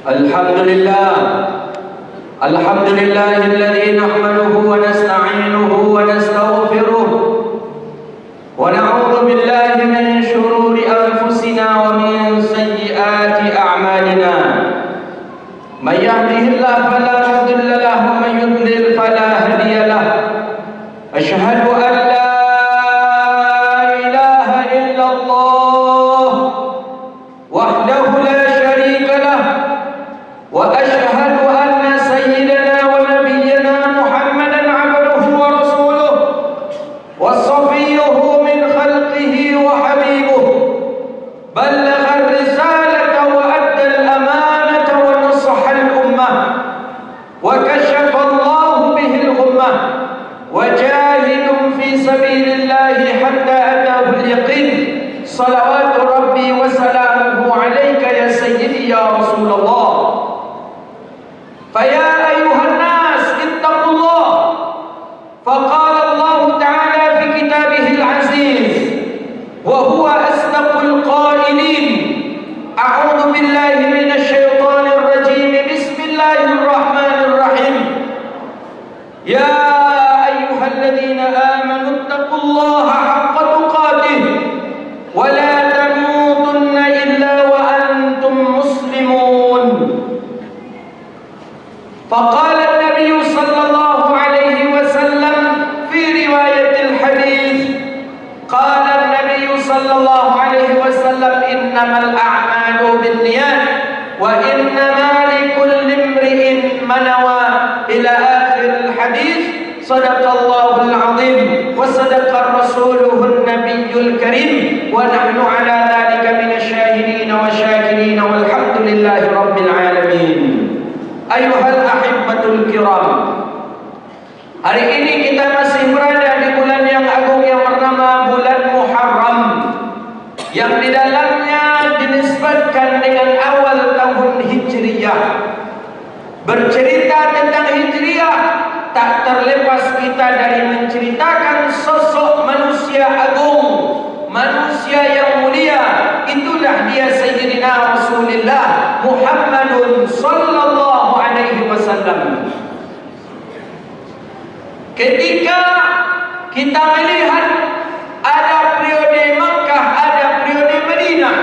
Alhamdulillah, alhamdulillahilladzi nahmaduhu wa nasta'inuhu wa nastaghfiruh wa na'udzu billahi min shururi anfusina wa min sayyiati a'malina. May yahdihillahu fala mudilla lahu wa may yudlil fala hadiya lahu. Asyhadu an la ilaha illallah wahdahu la syarika lahu wa asyhadu anna sayyidana wa nabiyyana Muhammadan 'abduhu wa rasuluh wa safiyyuhu min khalqihi wa habibuhu ballagha ar-risalata wa adda al-amanata wa nasaha al-ummah wa kashafa Allahu bihi al-ghummah wa jahidun fi sabilillahi hatta atahu al-yaqin. Salawatu rabbi wa salamuhu alayka ya sayyidi ya Rasulullah. فيا أيها الناس اتقوا الله فقال الله تعالى في كتابه العزيز وهو أصدق القائلين أعوذ بالله من الشيطان الرجيم بسم الله الرحمن الرحيم يا أيها الذين آمنوا اتقوا الله حق تقاته ولا تموتن إلا وأنتم مسلمون. فقال النبي صلى الله عليه وسلم في رواية الحديث قال النبي صلى الله عليه وسلم إنما الأعمال بالنيات وإنما لكل امرئ ما نوى إلى آخر الحديث. صدق الله العظيم وصدق رسوله النبي الكريم ونحن على ذلك من الشاهدين والشاكرين والحمد لله رب العالمين. Ayuhal ahibbatul kiram, hari ini kita masih berada di bulan yang agung yang bernama bulan Muharram, yang di dalamnya dinisbatkan dengan awal tahun Hijriyah. Bercerita tentang Hijriyah, tak terlepas kita dari menceritakan sosok manusia agung, manusia yang mulia. Itulah dia Sayyidina Rasulullah Muhammadun sallallahu alaihi wasallam. Ketika kita melihat ada periode Makkah, ada periode Madinah,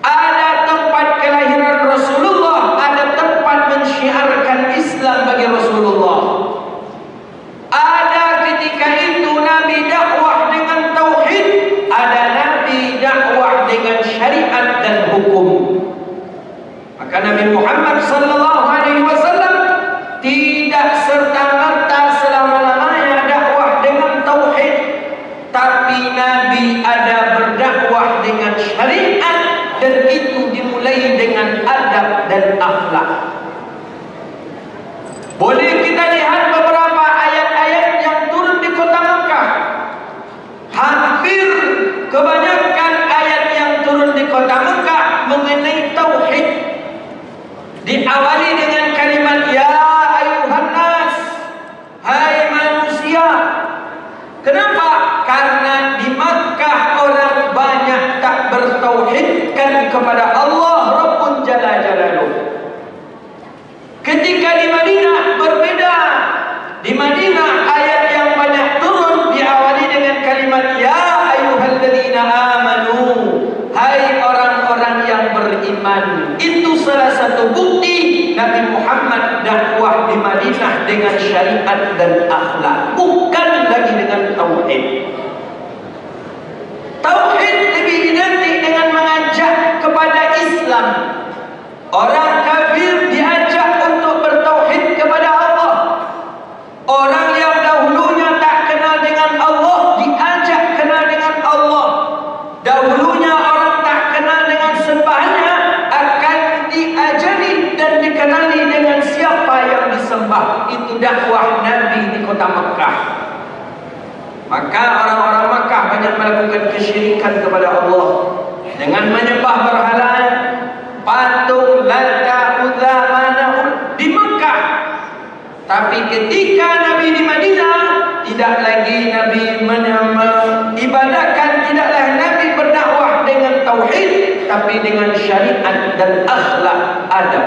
ada tempat kelahiran Rasulullah, ada tempat mensyiarkan Islam bagi Rasulullah. Ada ketika itu Nabi dakwah dengan tauhid, ada Nabi dakwah dengan syariat dan hukum. Maka Nabi Muhammad sallallahu alaihi wasallam tidak serta-merta selama-lamanya dakwah dengan tauhid, tapi Nabi ada berdakwah dengan syariat, dan itu dimulai dengan adab dan akhlak. Boleh kita lihat beberapa ayat-ayat yang turun di kota Makkah. Hampir kebanyakan ayat yang turun di kota Makkah mengenai tauhid. Diawali dengan kalimat ya ayuhan nas, hai manusia. Kenapa? Karena di Makkah orang banyak tak bertauhidkan kepada Allah Rabbul Jalla Jalaluh. Ketika di Madinah berbeda. Di Madinah ayat yang banyak turun diawali dengan kalimat ya ayyuhalladzina amanu, hai orang-orang yang beriman. Itu salah satu bukti Nabi Muhammad dakwah di Madinah dengan syariat dan akhlak, bukan lagi dengan tauhid. Tauhid lebih identik dengan mengajak kepada Islam. Orang kafir diajak untuk bertauhid kepada Allah. Orang yang dahulunya tak kenal dengan Allah diajak kenal dengan Allah. Dahulunya orang tak kenal dengan sembahannya akan diajari dan dikenali dengan siapa yang disembah. Itu dakwah Nabi di kota Makkah. Maka orang-orang Makkah banyak melakukan kesyirikan kepada Allah dengan menyembah berhala, patung, Lata, Uzza, Manah di Makkah. Tapi ketika Nabi di Madinah, tidak lagi Nabi ibadahkan, tidaklah Nabi berdakwah dengan tauhid, tapi dengan syariat dan akhlak adab.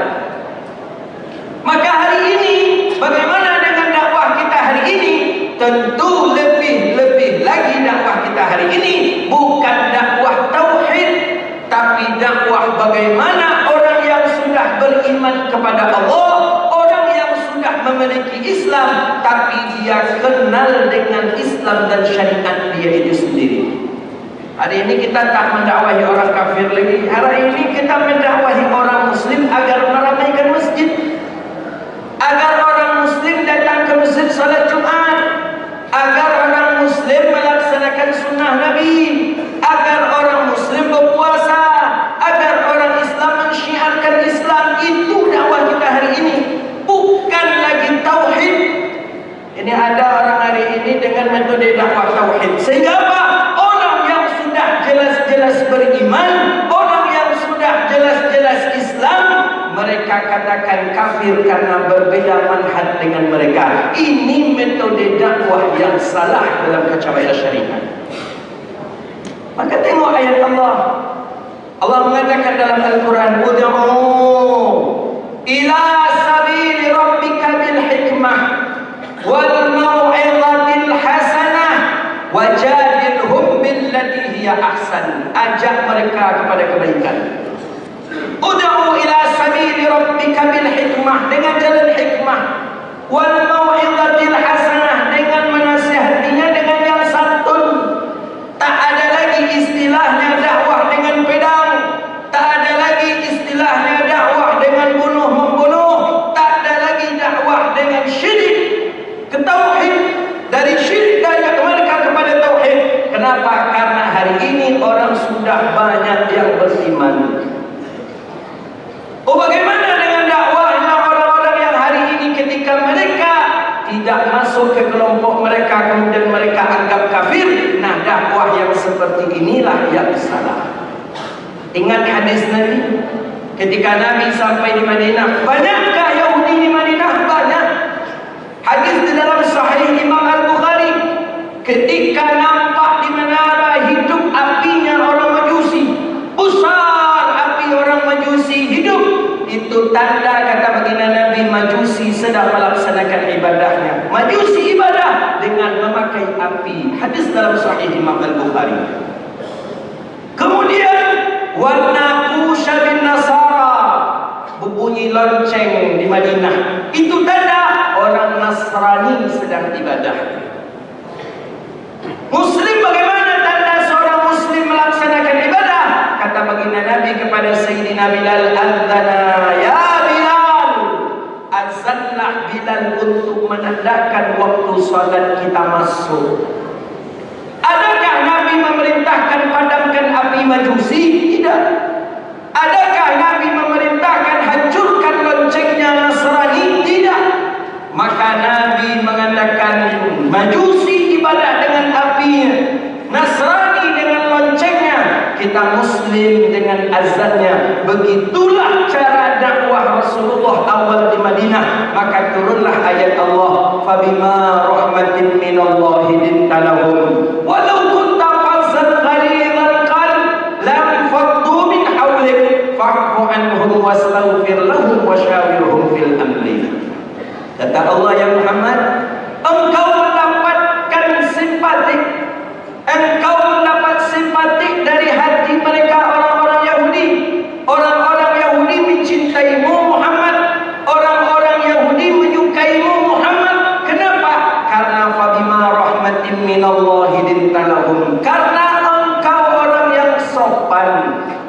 Maka hari ini, bagaimana dengan dakwah kita hari ini? Tentu lebih lagi dakwah kita hari ini bukan dakwah tauhid, tapi dakwah bagaimana orang yang sudah beriman kepada Allah, orang yang sudah memiliki Islam, tapi dia kenal dengan Islam dan syariat dia itu sendiri. Hari ini kita tak mendakwahi orang kafir lagi. Hari ini kita mendakwahi orang muslim agar meramaikan masjid, agar orang muslim datang ke masjid salat Jumat, agar orang muslim melaksanakan sunnah Nabi, agar orang muslim berpuasa, agar orang Islam mensyiarkan Islam. Itu dakwah kita hari ini, bukan lagi tauhid. Ini ada orang hari ini dengan metode dakwah tauhid. Sehingga apa? Orang yang sudah jelas-jelas beriman, orang yang sudah jelas-jelas Islam, mereka katakan kafir karena berbeda manhaj dengan mereka. Ini metode dakwah yang salah dalam kacamata syariat. Maka tengok ayat Allah. Allah mengatakan dalam Al-Quran, ud'u ila sabili rabbika bil hikmah wal mau'izatil hasanah wajadilhum billati hiya ahsan. Ajak mereka kepada kebaikan. Ud'u ila sabili rabbika bil hikmah, dengan jalan hikmah, wal mau'izatil hasanah, dengan menasihatinya dengan yang santun. Tak ada lagi istilahnya dakwah dengan pedang, tak ada lagi istilahnya dakwah dengan bunuh-membunuh, tak ada lagi dakwah dengan syirik ke tauhid, dari syirik daya mereka kepada tauhid. Kenapa? Karena hari ini orang sudah banyak yang beriman. Oh, bagaimana dengan dakwahnya orang-orang yang hari ini ketika mereka tidak masuk ke kelompok mereka, kemudian mereka anggap kafir? Nah, dakwah yang seperti inilah yang salah. Ingat hadis Nabi ketika Nabi sampai di Madinah. Banyakkah Yahudi di Madinah? Banyak. Hadis di dalam Sahih Imam Al-Bukhari, ketika nampak di menara hidup apinya orang Majusi, besar api orang Majusi hidup, itu tanda, kata baginda Nabi, Majusi sedang melaksanakan ibadahnya. Majusi ibadah dengan memakai api. Hadis dalam Sahih Imam Al-Bukhari. Kemudian wanaqusha bin Nasara, berbunyi lonceng di Madinah. Itu tanda orang Nasrani sedang ibadah. Muslim, bagaimana tanda seorang Muslim melaksanakan ibadah? Kata baginda Nabi kepada Sayyidina Bilal, "Adzana ya Bilal." Azanlah Bilal untuk menandakan waktu salat kita masuk. Adakah Nabi memerintahkan padamkan api Majusi? Tidak. Adakah Nabi memerintahkan hancurkan loncengnya Nasrani? Tidak. Maka Nabi mengatakan Majusi ibadah dengan apinya, Nasrani dengan loncengnya, kita Muslim dengan azannya. Begitulah cara dakwah Rasulullah awal di Madinah. Maka turunlah ayat Allah, "Fabima rahmatin minallahi linta lahum walau kunta fazzan ghalidhal qalb lam faddu min hawlik fa'fu anhum wastaghfir lahum wasyawirhum fil amri." Kata Allah, ya Muhammad, engkau mendapatkan simpatik, engkau mendapat simpatik dari hati mereka, orang-orang Yahudi. Orang-orang Yahudi mencintaimu Muhammad, orang-orang Yahudi menyukaimu Muhammad. Kenapa? Karena fabima rahmatin minallahi linta lahum, karena engkau orang yang sopan,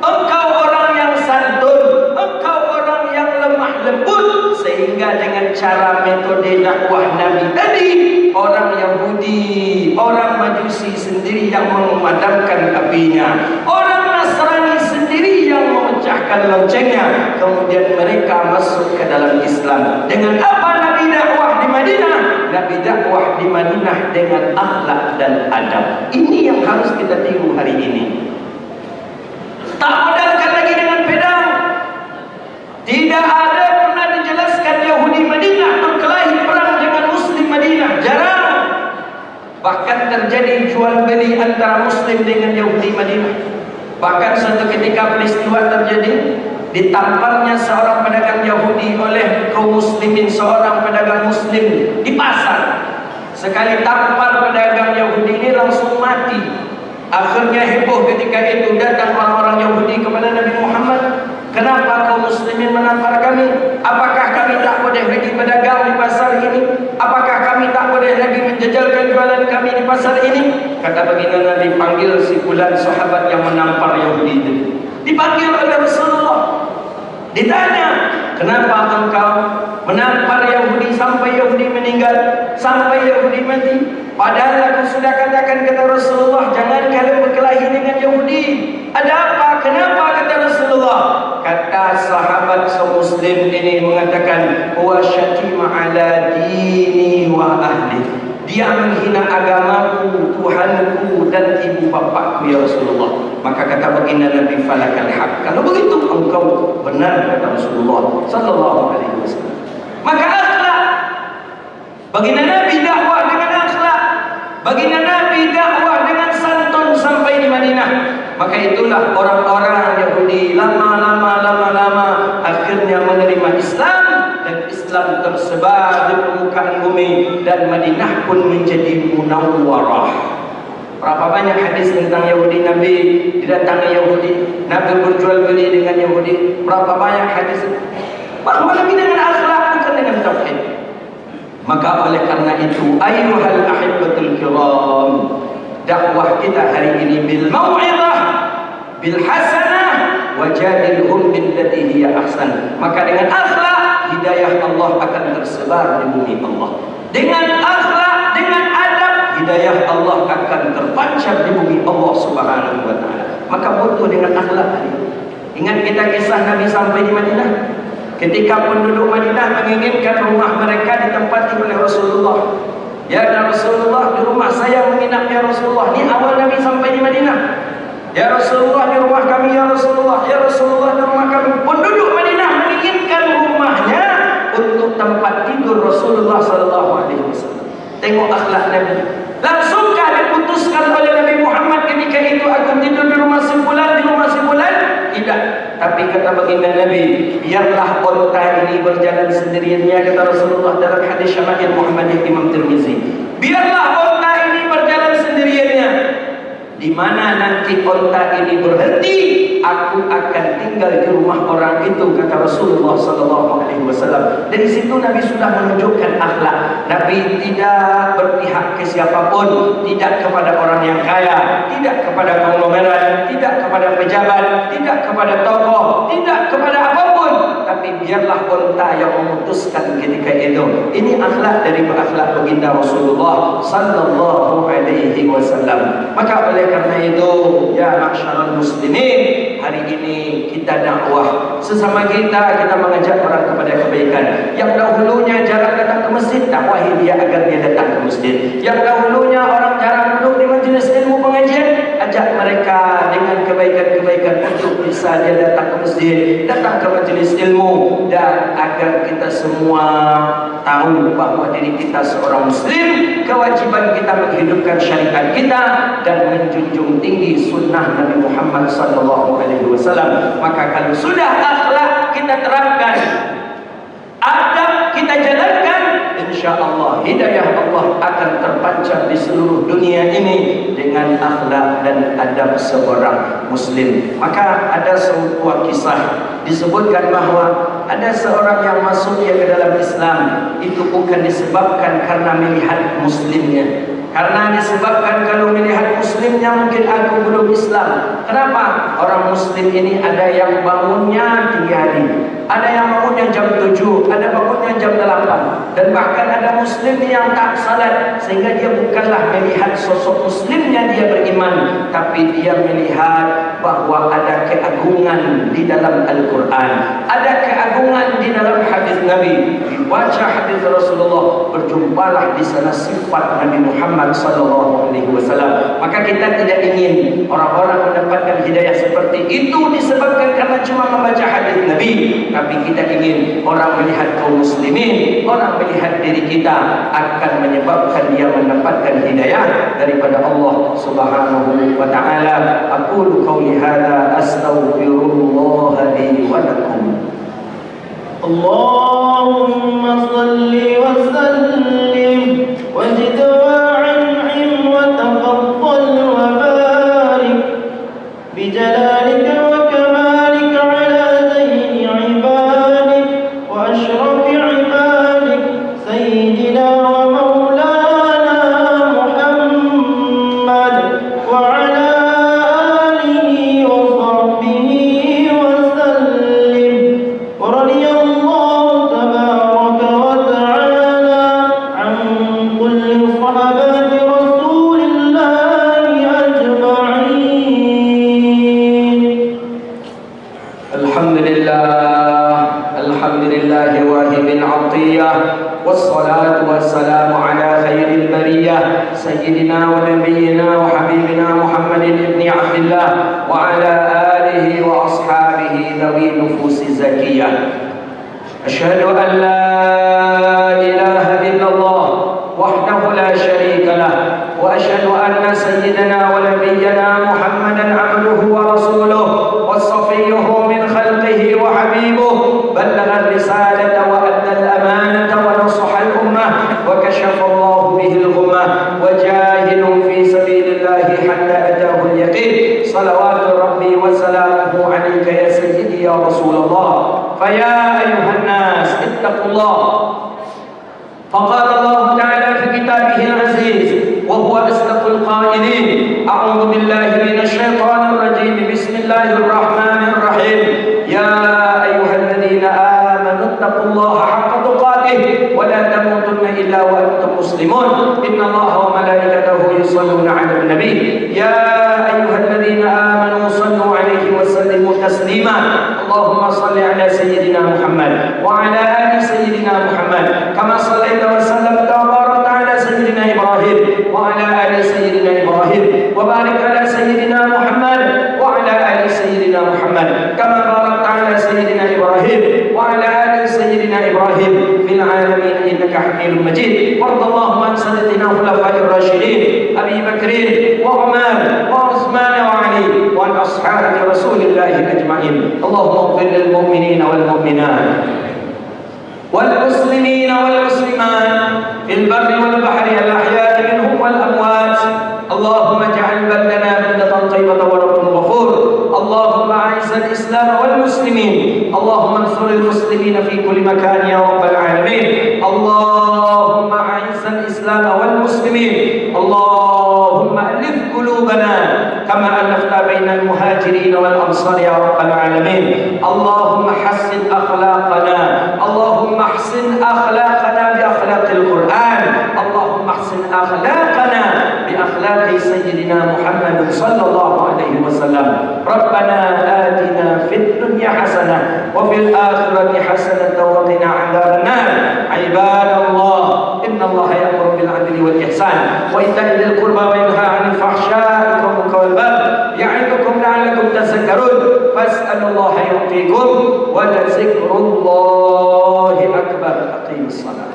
engkau orang yang santun, engkau orang yang lemah lembut. Sehingga dengan cara metode dakwah Nabi tadi, orang Yahudi, orang Majusi sendiri yang memadamkan apinya, orang Nasrani sendiri yang memecahkan loncengnya. Kemudian mereka masuk ke dalam Islam. Dengan apa Nabi dakwah di Madinah? Nabi dakwah di Madinah dengan akhlak dan adab. Ini yang harus kita tiru hari ini. Tak modalkan lagi dengan pedang. Tidak ada pernah dijelaskan Yahudi Madinah berkelahi perang dengan Muslim Madinah. Jarang. Bahkan terjadi jual beli antara Muslim dengan Yahudi Madinah. Bahkan suatu ketika peristiwa terjadi, ditamparnya seorang pedagang Yahudi oleh kaum muslimin, seorang pedagang muslim di pasar. Sekali tampar pedagang Yahudi ini langsung mati. Akhirnya heboh ketika itu, datang orang-orang Yahudi kepada Nabi Muhammad. Kenapa kaum muslimin menampar kami? Apakah kami tak boleh lagi berdagang di pasar ini? Apakah kami tak boleh lagi menjajalkan jualan kami di pasar ini? Kata baginda Nabi, panggil si fulan sahabat yang menampar Yahudi itu. Dipanggil oleh Rasulullah. Ditanya, kenapa engkau menampar Yahudi sampai Yahudi meninggal, sampai Yahudi mati? Padahal aku sudah katakan, kata Rasulullah, jangan kalian berkelahi dengan Yahudi. Ada apa? Kenapa? Kata Rasulullah. Kata sahabat semuslim ini mengatakan, wa syatima ala dini wa ahli. Dia menghina agamaku, Tuhanku dan ibu bapakku, ya Rasulullah. Maka kata baginda Nabi, falakal haq. Kalau begitu engkau benar, kata Rasulullah sallallahu alaihi wasallam. Maka akhlak, baginda Nabi dakwah dengan akhlak, baginda Nabi dakwah dengan santun sampai di Madinah. Maka itulah orang-orang Yahudi lama-lama akhirnya menerima Islam, dan Islam tersebar di permukaan bumi, dan Madinah pun menjadi munawwarah. Berapa banyak hadis tentang Yahudi, Nabi didatangi Yahudi, Nabi berjual beli dengan Yahudi. Berapa banyak hadis bahwa Nabi dengan akhlak, bukan dengan tauhid. Maka oleh karena itu, ayyuhal ahibbatul kiram, dakwah kita hari ini bil mau'izah, bil hasanah, wajadilhum billati hiya ahsan. Maka dengan akhlak, hidayah Allah akan tersebar di bumi Allah. Dengan akhlak, dengan adab, hidayah Allah akan terpancar di bumi Allah Subhanahu wa taala. Maka butuh dengan akhlak tadi. Ingat kita kisah Nabi sampai di Madinah. Ketika penduduk Madinah menginginkan rumah mereka ditempati oleh Rasulullah. Ya Rasulullah, di rumah saya menginap, ya Rasulullah. Ini awal Nabi sampai di Madinah. Ya Rasulullah, di rumah kami, ya Rasulullah. Ya Rasulullah, di rumah kami. Penduduk Madinah menginginkan rumahnya untuk tempat tidur Rasulullah sallallahu alaihi wasallam. Tengok akhlak Nabi. Langsungkah diputuskan oleh Nabi Muhammad ketika itu, aku tidur di rumah si fulan, di rumah si fulan? Tidak. Tapi kata baginda Nabi, biarlah unta ini berjalan sendiriannya, kata Rasulullah dalam hadis Syama'il Muhammadiyah Imam Tirmizi. Biarlah unta ini berjalan sendiriannya. Di mana nanti unta ini berhenti, aku akan tinggal di rumah orang itu, kata Rasulullah sallallahu alaihi wasallam. Dari situ Nabi sudah menunjukkan akhlak. Nabi tidak berpihak ke siapapun, tidak kepada orang yang kaya, tidak kepada konglomerat, tidak kepada pejabat, tidak kepada tokoh, tidak kepada apapun. Tapi biarlah unta yang memutuskan ketika itu. Ini akhlak dari akhlak baginda Rasulullah sallallahu alaihi wasallam. Maka oleh karena itu, ya ma'syarul muslimin, hari ini kita dakwah sesama kita mengajak orang kepada kebaikan. Yang dahulunya jarang datang ke masjid, dakwahi dia agar dia datang ke masjid. Yang dahulunya orang jarang duduk di majelis ilmu pengajian, ajak mereka dengan kebaikan-kebaikan untuk bisa dia datang ke masjid, datang ke majelis ilmu, dan agar kita semua tahu bahawa diri kita seorang muslim, kewajiban kita menghidupkan syariat kita dan menjunjung tinggi sunnah Nabi Muhammad sallallahu alaihi wasallam. Maka kalau sudah akhlak kita terapkan, adab kita jalankan, insyaallah hidayah Allah akan terpancar di seluruh dunia ini dengan akhlak dan adab seorang muslim. Maka ada sebuah kisah disebutkan bahawa ada seorang yang masuk ke dalam Islam itu bukan disebabkan karena melihat muslimnya. Karena disebabkan kalau melihat muslimnya mungkin aku belum Islam. Kenapa? Orang muslim ini ada yang bangunnya 3 hari, ada yang bangunnya jam 7, ada bangunnya jam 8, dan bahkan ada muslim yang tak salat, sehingga dia bukanlah melihat sosok muslimnya dia beriman, tapi dia melihat bahawa ada keagungan di dalam Al-Quran, ada keagungan di dalam hadis Nabi. baca hadis Rasulullah, berjumpalah di sana sifat Nabi Muhammad sallallahu alaihi wasallam. Maka kita tidak ingin orang-orang mendapatkan hidayah seperti itu disebabkan karena cuma membaca hadis Nabi, tapi kita ingin orang melihat kaum muslimin, orang melihat diri kita akan menyebabkan dia mendapatkan hidayah daripada Allah Subhanahu wa taala. Aqulu qauli hadza astaghfirullah li wa lakum. Allahumma salli wa sallim wajid wa an'im wa tafaddal wa barik bi jalalika wa kamalika ala zaini ibadik wa ashrafi ibadik sayyidina wa maulana Muhammad wa ala alihi wa sahbihi wa sallim wa radiyallahu tabaraka wa ta'ala an kulli sahabati rasulillahi ajma'in. Alhamdulillah wahibil atiyah, wassalatu wassalamu ala khairil bariyah sayyidina wa nabiyyina wa habibina Muhammadin ibni Abdillah wa ala alihi wa ashabihi dhawi nufusi zakiyah. Asyhadu an la ilaha illallah wahdahu la syarika lah wa asyhadu anna sayyidina wa nabiyyana Muhammadan abduhu wa rasuluh wa safiyyuhu min khalqihi wa habibuh, ballagha ar-risalata wa adda al-amanata wa nasaha al-ummah wa kashafa Allahu bihi al-ghummah wa jahidun fi sabilillahi hatta ataahu al-yaqin. Salawatu rabbi wa salamuhu alayka ya sayyidi ya Rasulullah. Faya ayuhan nas ittaqullah. فقال الله تعالى في كتابه العزيز وهو أصدق القائلين: أعوذ بالله من الشيطان الرجيم، بسم الله الرحمن الرحيم، يا أيها الذين آمنوا اتقوا الله حق تقاته ولا تموتن إلا وأنتم مسلمون، إن الله وملائكته يصلون على النبي، يا أيها الذين آمنوا صلوا عليه وسلموا تسليما، اللهم صل على سيدنا محمد وعلى آل سيدنا محمد كما صليت وسلمت وباركت على سيدنا إبراهيم وعلى آل سيدنا إبراهيم، وبارك على سيدنا محمد وعلى آل سيدنا محمد كما باركت على سيدنا إبراهيم وعلى آل سيدنا إبراهيم في العالمين إنك حميد مجيد. وارض اللهم عن سادتنا الخلفاء الراشدين أبي بكر وعمر وعثمان وعلي وعن أصحاب رسول الله أجمعين. اللهم اغفر للمؤمنين والمؤمنات والمسلمين والمسلمات في البر والبحر الأحياء منهم والأموات. اللهم اجعل بلدنا بلدة طيبة ورب غفور. اللهم أعز الإسلام والمسلمين، اللهم انصر المسلمين في كل مكان يا رب العالمين. اللهم أعز الإسلام والمسلمين، اللهم ألف قلوبنا كما ألفت بين المهاجرين والأنصار يا رب العالمين. اللهم حسن أخلاقنا، اللهم احسن أخلاقنا بأخلاق القرآن، اللهم احسن أخلاقنا بأخلاق سيدنا محمد صلى الله عليه وسلم. ربنا آتنا في الدنيا حسنة وفي الآخرة حسنة وقنا عذاب النار. عباد الله، إن الله يأمر بالعدل والإحسان وإيتاء ذي القربى وينهى عن الفحشاء والمنكر والبغي يعظكم لعلكم تذكرون. فاسألوا الله يعطيكم ولذكر الله أكبر. أقيموا الصلاة.